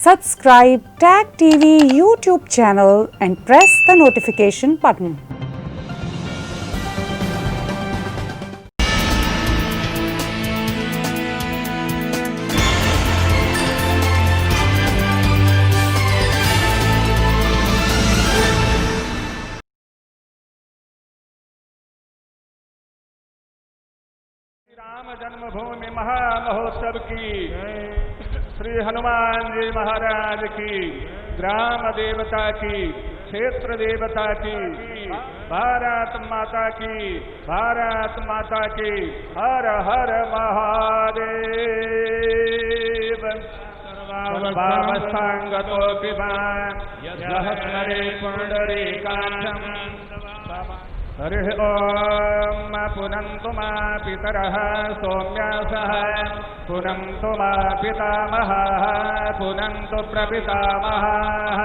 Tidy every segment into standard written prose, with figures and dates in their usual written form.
Subscribe Tag TV YouTube channel and press the notification button. Ram जन्मभूमि महामहोत्सव की श्री हनुमान जी महाराज की, ग्राम देवता की, क्षेत्र देवता की, भारत माता की, भारत माता की, हर हर महादेव। सर्वावस्थांगतो पिबान यः स्मरे पुंडरीकाक्षं। हरि ओम पुनन्तु मा पितरः सौम्यासः, पुनन्तु मा पितामहः, पुनन्तु प्रपितामहः,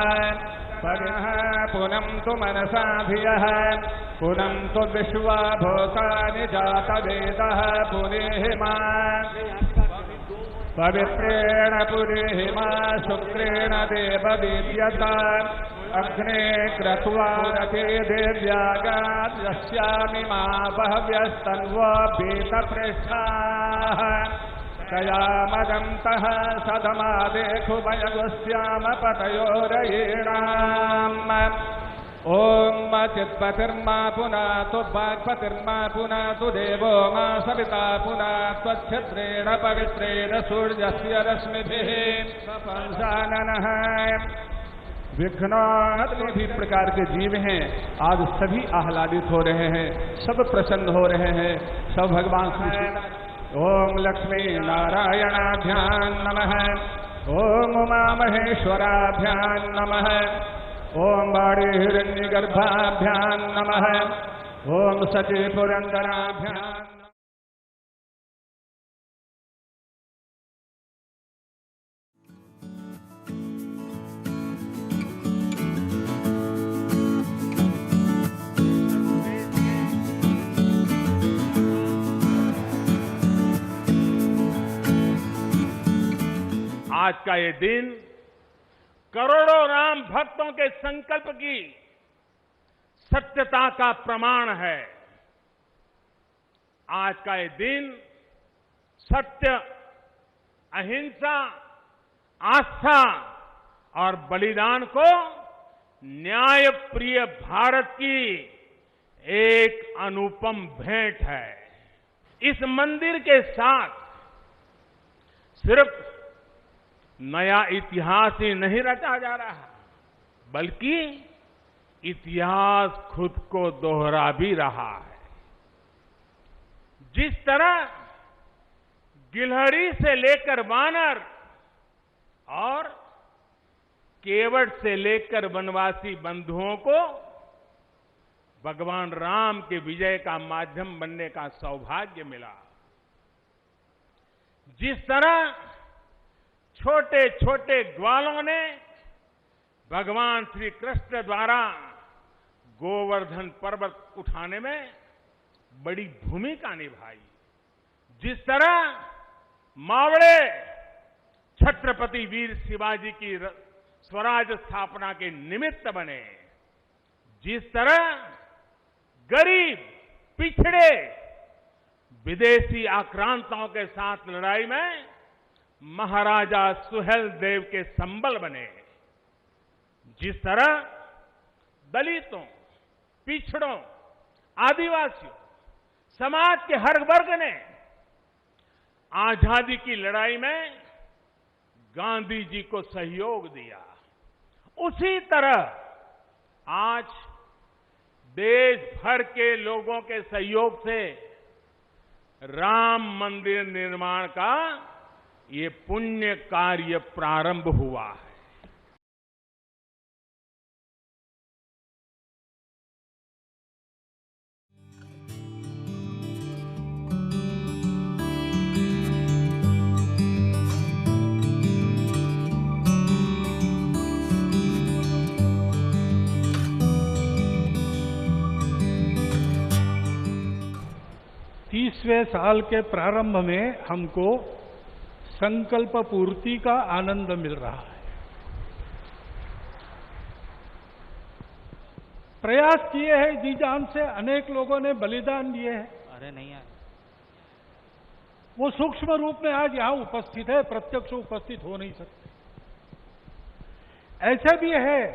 पुनन्तु मनसा धियः, पुनन्तु विश्वा भूतानि जातवेदः पुनेहिमा। पवित्रेण पुरेहिमा शुक्रेण देवदीप्यता, अग्ने क्रत्वा रथे देव्यागात् यस्यामि मा बहव्यस्तन्वो भीतपृष्ठाः। कयामदन्तः सदमादेखुमयगुस्याम पतयोरयीणाम्। ओम चित्पतिर्मा पुनातु वाक्पतिर्मा पुनातु देवो मा सविता पुनातु क्षत्रेण पवित्रेण सूर्यस्य रश्मिभिः पंसाननः। विघ्नात्म भी प्रकार के जीव हैं, आज सभी आह्लादित हो रहे हैं, सब प्रसन्न हो रहे हैं, सब भगवान श्री। ओम लक्ष्मी नारायणाभ्यां नमः, ओम उमा महेश्वराभ्यां नमः, ओम बाड़ी हिरण्यगर्भाभ्यां नमः, ओम सची पुरंदराभ्यां। आज का ये दिन करोड़ों राम भक्तों के संकल्प की सत्यता का प्रमाण है। आज का ये दिन सत्य, अहिंसा, आस्था और बलिदान को न्याय प्रिय भारत की एक अनुपम भेंट है। इस मंदिर के साथ सिर्फ नया इतिहास ही नहीं रचा जा रहा, बल्कि इतिहास खुद को दोहरा भी रहा है। जिस तरह गिलहरी से लेकर वानर और केवट से लेकर वनवासी बंधुओं को भगवान राम के विजय का माध्यम बनने का सौभाग्य मिला, जिस तरह छोटे छोटे ग्वालों ने भगवान श्री कृष्ण द्वारा गोवर्धन पर्वत उठाने में बड़ी भूमिका निभाई, जिस तरह मावड़े छत्रपति वीर शिवाजी की स्वराज स्थापना के निमित्त बने, जिस तरह गरीब पिछड़े विदेशी आक्रांताओं के साथ लड़ाई में महाराजा सुहेल देव के संबल बने, जिस तरह दलितों, पिछड़ों, आदिवासियों, समाज के हर वर्ग ने आजादी की लड़ाई में गांधी जी को सहयोग दिया, उसी तरह आज देश भर के लोगों के सहयोग से राम मंदिर निर्माण का ये पुण्य कार्य प्रारंभ हुआ है। तीसवें साल के प्रारंभ में हमको संकल्प पूर्ति का आनंद मिल रहा है। प्रयास किए हैं जी जान से, अनेक लोगों ने बलिदान दिए हैं। अरे नहीं आए। वो सूक्ष्म रूप में आज यहां उपस्थित है, प्रत्यक्ष उपस्थित हो नहीं सकते। ऐसे भी है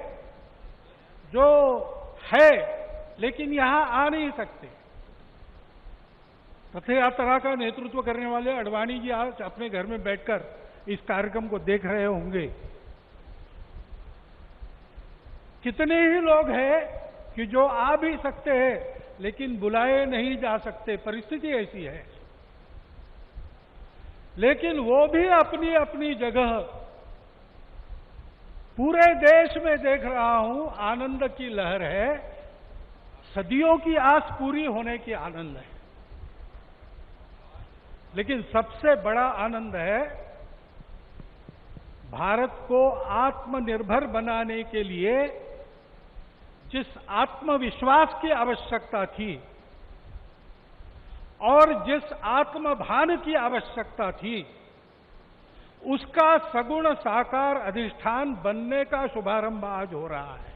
जो है लेकिन यहां आ नहीं सकते। रथ यात्रा का नेतृत्व करने वाले अडवाणी जी आज अपने घर में बैठकर इस कार्यक्रम को देख रहे होंगे। कितने ही लोग हैं कि जो आ भी सकते हैं लेकिन बुलाए नहीं जा सकते, परिस्थिति ऐसी है। लेकिन वो भी अपनी अपनी जगह, पूरे देश में देख रहा हूं आनंद की लहर है, सदियों की आस पूरी होने की आनंद है। लेकिन सबसे बड़ा आनंद है भारत को आत्मनिर्भर बनाने के लिए जिस आत्मविश्वास की आवश्यकता थी और जिस आत्मभान की आवश्यकता थी, उसका सगुण साकार अधिष्ठान बनने का शुभारंभ आज हो रहा है।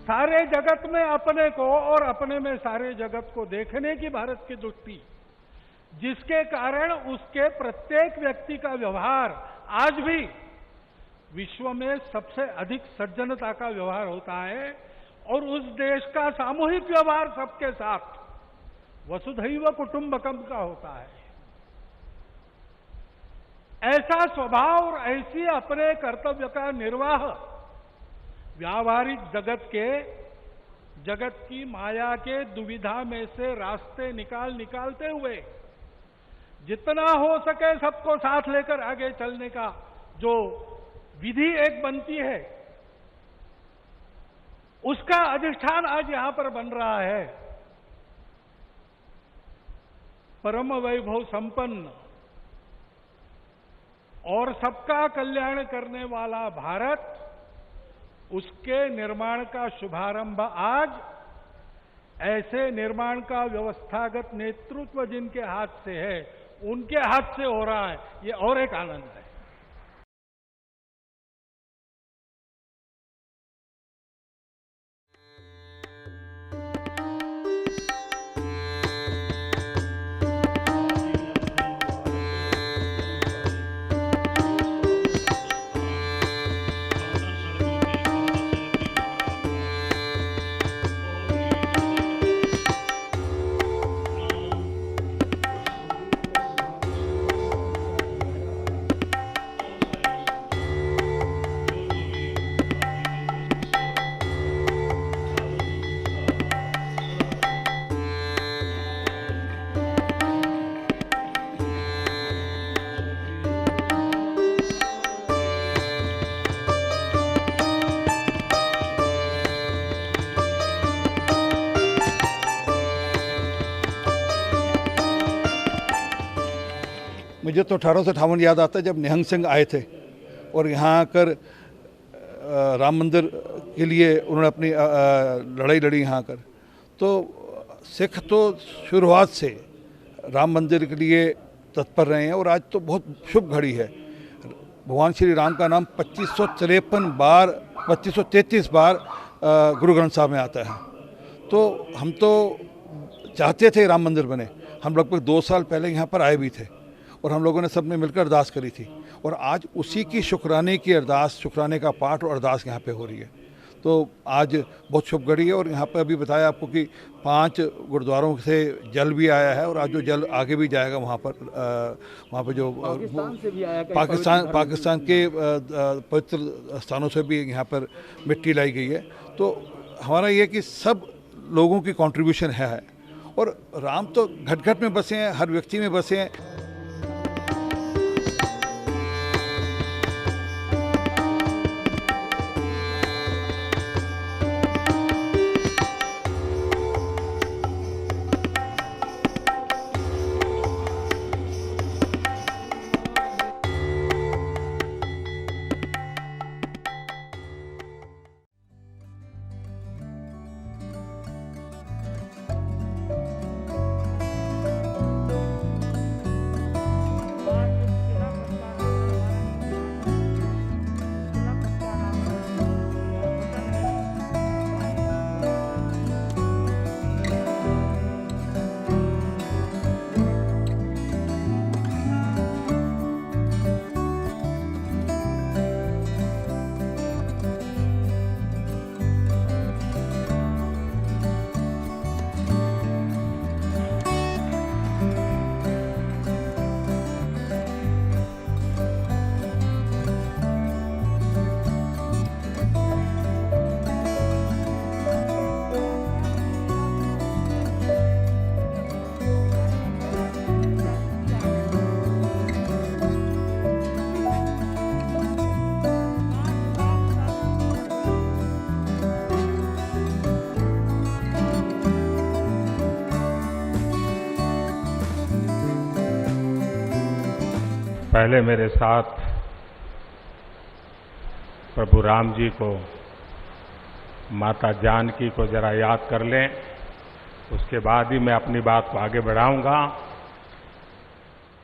सारे जगत में अपने को और अपने में सारे जगत को देखने की भारत की दृष्टि, जिसके कारण उसके प्रत्येक व्यक्ति का व्यवहार आज भी विश्व में सबसे अधिक सज्जनता का व्यवहार होता है और उस देश का सामूहिक व्यवहार सबके साथ वसुधैव कुटुंबकम का होता है। ऐसा स्वभाव और ऐसी अपने कर्तव्य का निर्वाह व्यावहारिक जगत की माया के दुविधा में से रास्ते निकालते हुए जितना हो सके सबको साथ लेकर आगे चलने का जो विधि एक बनती है, उसका अधिष्ठान आज यहां पर बन रहा है। परम वैभव संपन्न और सबका कल्याण करने वाला भारत, उसके निर्माण का शुभारंभ आज ऐसे निर्माण का व्यवस्थागत नेतृत्व जिनके हाथ से है, उनके हाथ से हो रहा है। ये और एक आनंद है। मुझे तो 1858 याद आता है जब निहंग सिंह आए थे और यहाँ आकर राम मंदिर के लिए उन्होंने अपनी लड़ाई लड़ी यहाँ आकर। तो सिख तो शुरुआत से राम मंदिर के लिए तत्पर रहे हैं और आज तो बहुत शुभ घड़ी है। भगवान श्री राम का नाम 2533 बार गुरु ग्रंथ साहब में आता है। तो हम तो चाहते थे राम मंदिर बने। हम लगभग 2 साल पहले यहाँ पर आए भी थे और हम लोगों ने सबने मिलकर अरदास करी थी और आज उसी की शुक्राने की अरदास, शुक्राने का पाठ और अरदास यहाँ पे हो रही है। तो आज बहुत शुभ घड़ी है और यहाँ पर अभी बताया आपको कि 5 गुरुद्वारों से जल भी आया है और आज जो जल आगे भी जाएगा वहाँ पर जो पाकिस्तान से भी आया, पाकिस्तान के पवित्र स्थानों से भी यहाँ पर मिट्टी लाई गई है। तो हमारा ये कि सब लोगों की कंट्रीब्यूशन है और राम तो घट घट में बसे हैं, हर व्यक्ति में बसे हैं। पहले मेरे साथ प्रभु राम जी को, माता जानकी को जरा याद कर लें, उसके बाद ही मैं अपनी बात को आगे बढ़ाऊंगा।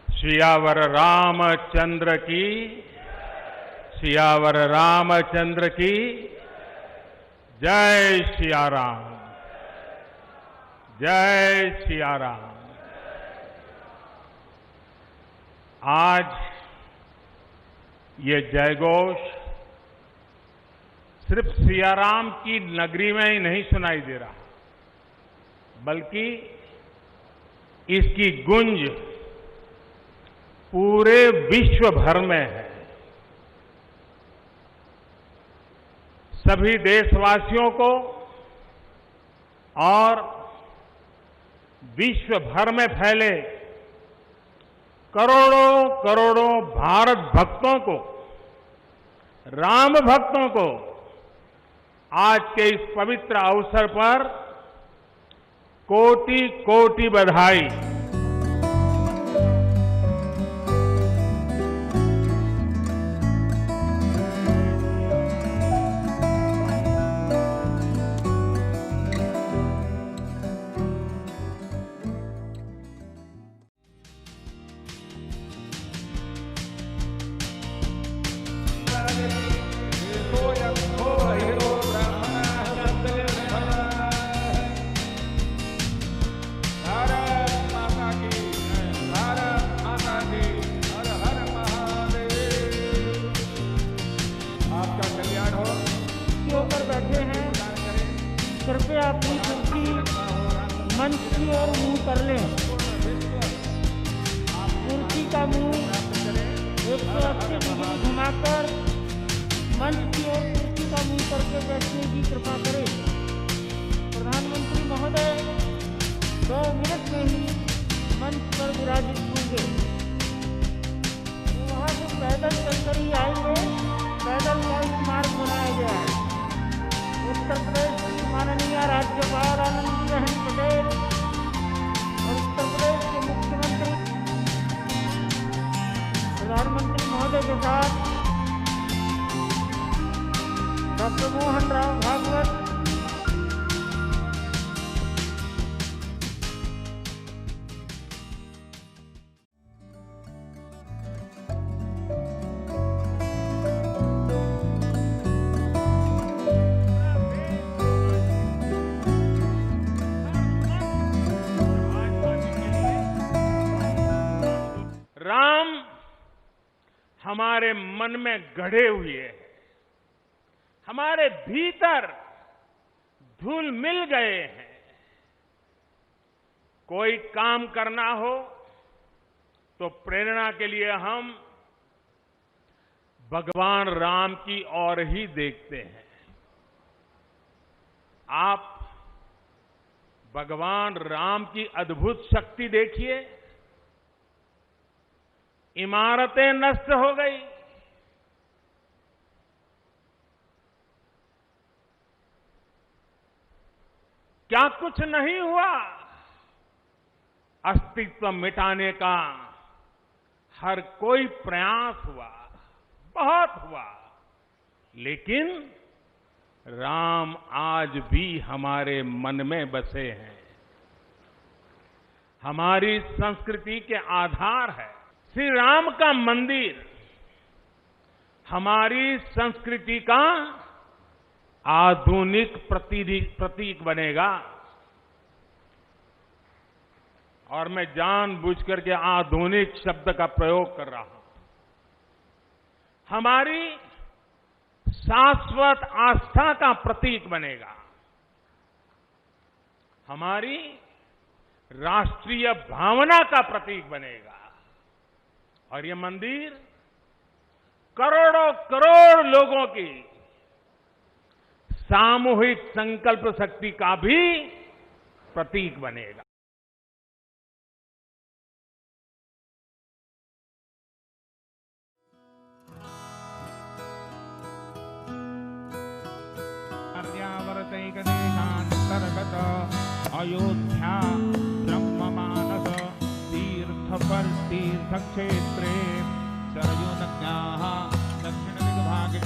सियावर रामचंद्र की, सियावर रामचंद्र की जय सिया राम, जय सिया राम। आज ये जयघोष सिर्फ सियाराम की नगरी में ही नहीं सुनाई दे रहा, बल्कि इसकी गूंज पूरे विश्व भर में है। सभी देशवासियों को और विश्व भर में फैले करोड़ों करोड़ों भारत भक्तों को, राम भक्तों को आज के इस पवित्र अवसर पर कोटि कोटि बधाई। कृपया अपनी कुर्सी मंच की ओर मुंह कर लें। कुर्सी का मुंह 180 डिग्री घुमाकर मंच की ओर कुर्सी का मुंह करके बैठने की कृपा करें। प्रधानमंत्री महोदय 2 मिनट में ही मंच पर विराजित होंगे। वहाँ से पैदल चलकर ही आएंगे, पैदल का स्मारक बनाया गया है। उत्तर प्रदेश की माननीय राज्यपाल आनंदीबेन पटेल और उत्तर प्रदेश के मुख्यमंत्री प्रधानमंत्री महोदय के साथ डॉक्टर मोहन राव भागवत, राम हमारे मन में गढ़े हुए हैं, हमारे भीतर घुल मिल गए हैं। कोई काम करना हो तो प्रेरणा के लिए हम भगवान राम की ओर ही देखते हैं। आप भगवान राम की अद्भुत शक्ति देखिए। इमारतें नष्ट हो गई, क्या कुछ नहीं हुआ? अस्तित्व मिटाने का हर कोई प्रयास हुआ, बहुत हुआ, लेकिन राम आज भी हमारे मन में बसे हैं, हमारी संस्कृति के आधार है। श्री राम का मंदिर हमारी संस्कृति का आधुनिक प्रतीक बनेगा। और मैं जानबूझकर के आधुनिक शब्द का प्रयोग कर रहा हूं। हमारी शाश्वत आस्था का प्रतीक बनेगा, हमारी राष्ट्रीय भावना का प्रतीक बनेगा। और ये मंदिर करोड़ों करोड़ लोगों की सामूहिक संकल्प शक्ति का भी प्रतीक बनेगा। देशांतर्गत अयोध्या ब्रह्ममानस तीर्थ पर तीर्थ क्षेत्रे सरयो नद्याः दक्षिणदिग्भागे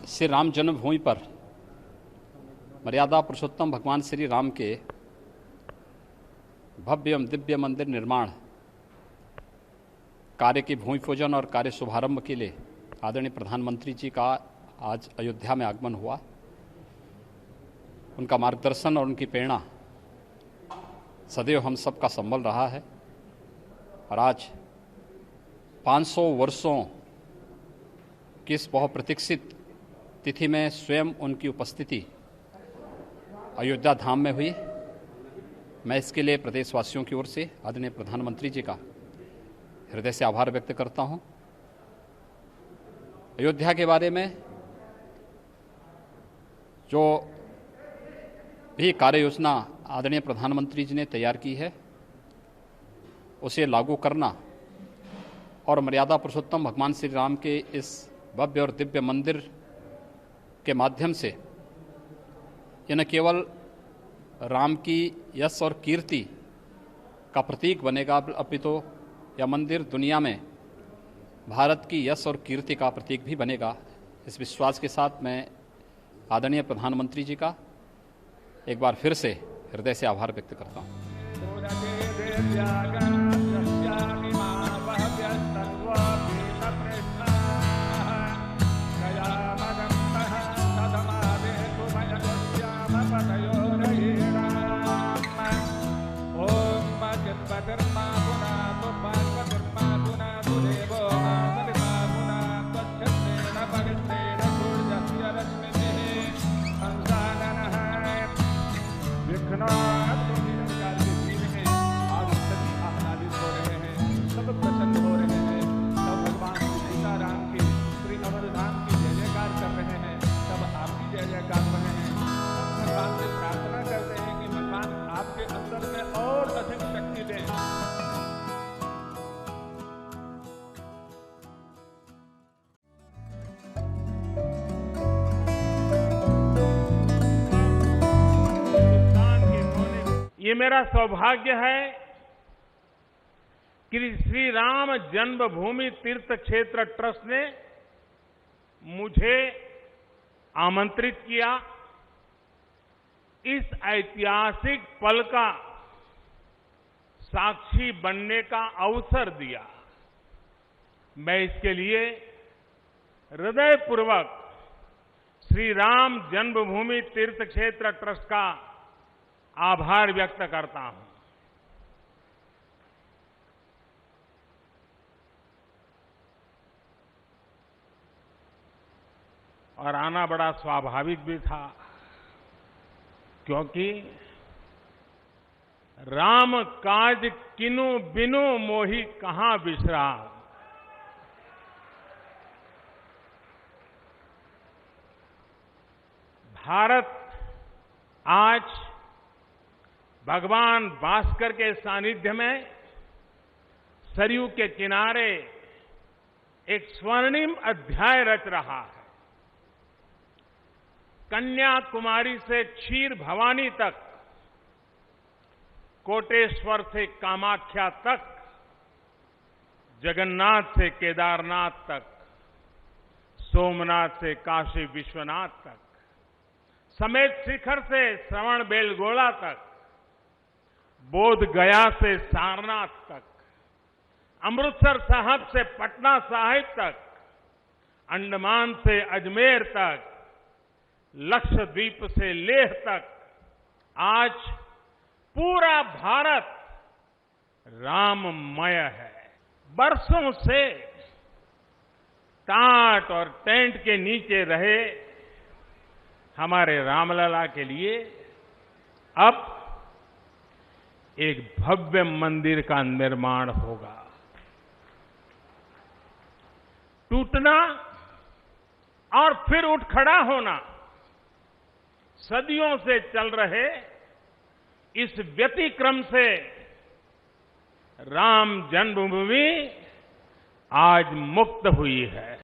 श्री राम जन्मभूमि पर मर्यादा पुरुषोत्तम भगवान श्री राम के भव्य एवं दिव्य मंदिर निर्माण कार्य की भूमि पूजन और कार्य शुभारंभ के लिए आदरणीय प्रधानमंत्री जी का आज अयोध्या में आगमन हुआ। उनका मार्गदर्शन और उनकी प्रेरणा सदैव हम सब का संबल रहा है और आज 500 वर्षों की इस बहुप्रतीक्षित तिथि में स्वयं उनकी उपस्थिति अयोध्या धाम में हुई। मैं इसके लिए प्रदेशवासियों की ओर से आदरणीय प्रधानमंत्री जी का हृदय से आभार व्यक्त करता हूं। अयोध्या के बारे में जो भी कार्य योजना आदरणीय प्रधानमंत्री जी ने तैयार की है उसे लागू करना और मर्यादा पुरुषोत्तम भगवान श्री राम के इस भव्य और दिव्य मंदिर के माध्यम से यह न केवल राम की यश और कीर्ति का प्रतीक बनेगा अपितु यह मंदिर दुनिया में भारत की यश और कीर्ति का प्रतीक भी बनेगा। इस विश्वास के साथ मैं आदरणीय प्रधानमंत्री जी का एक बार फिर से हृदय से आभार व्यक्त करता हूँ। ये मेरा सौभाग्य है कि श्री राम जन्मभूमि तीर्थ क्षेत्र ट्रस्ट ने मुझे आमंत्रित किया, इस ऐतिहासिक पल का साक्षी बनने का अवसर दिया। मैं इसके लिए हृदयपूर्वक श्री राम जन्मभूमि तीर्थ क्षेत्र ट्रस्ट का आभार व्यक्त करता हूं। और आना बड़ा स्वाभाविक भी था, क्योंकि राम काज किनु बिनु मोहि कहां बिसरा। भारत आज भगवान भास्कर के सानिध्य में सरयू के किनारे एक स्वर्णिम अध्याय रच रहा है। कन्याकुमारी से क्षीर भवानी तक, कोटेश्वर से कामाख्या तक, जगन्नाथ से केदारनाथ तक, सोमनाथ से काशी विश्वनाथ तक, समेत शिखर से श्रवण बेलगोला तक, बोध गया से सारनाथ तक, अमृतसर साहब से पटना साहिब तक, अंडमान से अजमेर तक, लक्षद्वीप से लेह तक, आज पूरा भारत राममय है। बरसों से टाट और टेंट के नीचे रहे हमारे रामलला के लिए अब एक भव्य मंदिर का निर्माण होगा। टूटना और फिर उठ खड़ा होना सदियों से चल रहे इस व्यतिक्रम से राम जन्मभूमि आज मुक्त हुई है।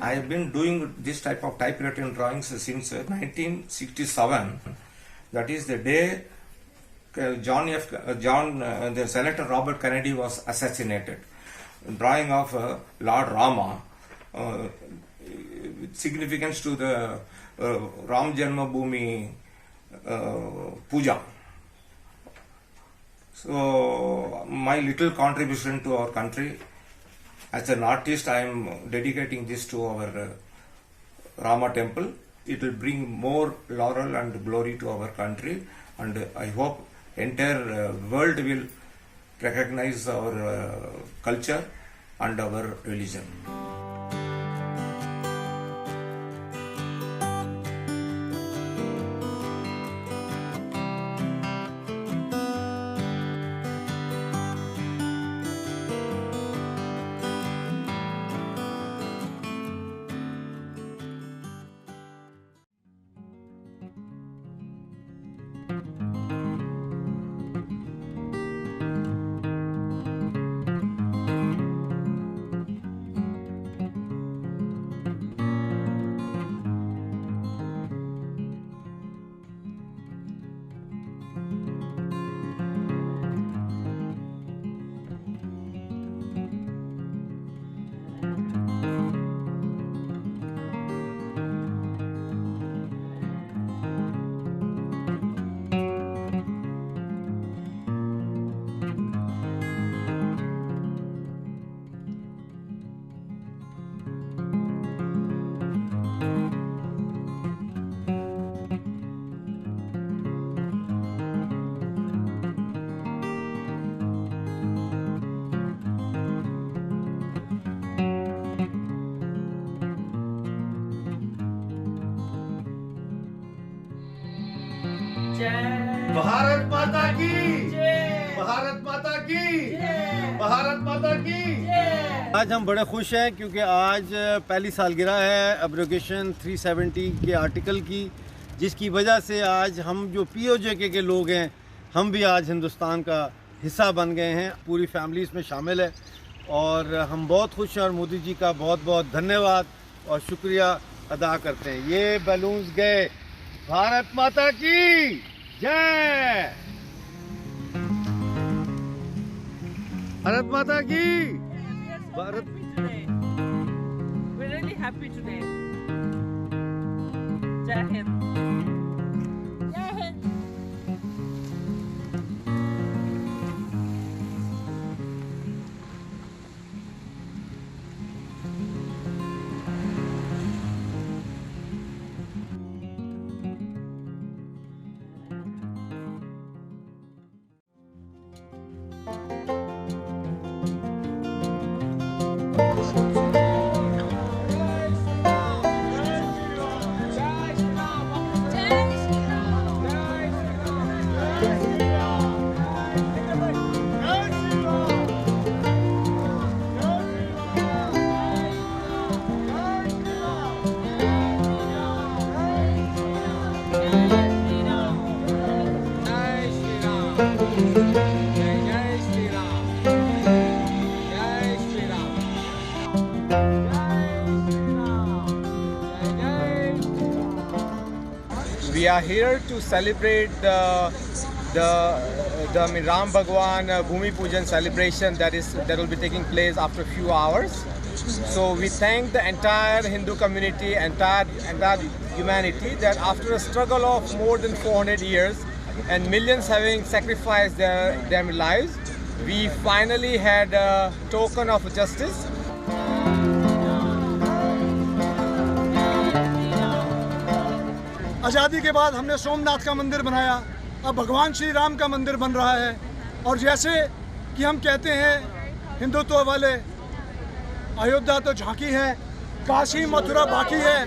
I have been doing this type of typewritten drawings since 1967. That is the day the Senator Robert Kennedy was assassinated. Drawing of Lord Rama, with significance to the Ram Janmabhoomi Puja. So my little contribution to our country. As an artist, I am dedicating this to our Rama temple. It will bring more laurel and glory to our country, and I hope entire world will recognize our culture and our religion. Bharat माता की, भारत माता की, भारत माता की। आज हम बड़े खुश हैं क्योंकि आज पहली सालगिरह है एब्रोगेशन 370 के आर्टिकल की, जिसकी वजह से आज हम जो POJK के लोग हैं हम भी आज हिंदुस्तान का हिस्सा बन गए हैं। पूरी फैमिली इसमें शामिल है और हम बहुत खुश हैं और मोदी जी का बहुत बहुत धन्यवाद और शुक्रिया अदा करते हैं। ये बैलून्स गए। भारत माता की जय, भारत माता की, Bharat. We're really happy today. Jai Hind. Jai Hind. We are here to celebrate the Ram Bhagwan Bhumi Pujan celebration that will be taking place after a few hours. So we thank the entire Hindu community, entire humanity, that after a struggle of more than 400 years and millions having sacrificed their lives, we finally had a token of justice. आज़ादी के बाद हमने सोमनाथ का मंदिर बनाया, अब भगवान श्री राम का मंदिर बन रहा है। और जैसे कि हम कहते हैं हिंदुत्व वाले, अयोध्या तो झांकी है, काशी मथुरा बाकी है।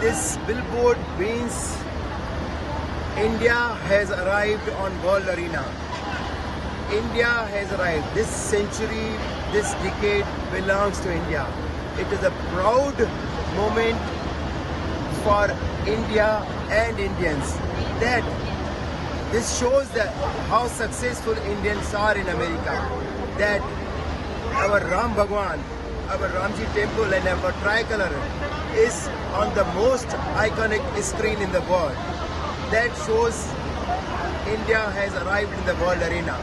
This billboard means India has arrived on world arena. India has arrived. This century, this decade belongs to India. It is a proud moment for India and Indians. That this shows that how successful Indians are in America. That our Ram Bhagwan, our Ramji temple and our tricolor is on the most iconic screen in the world. That shows India has arrived in the world arena.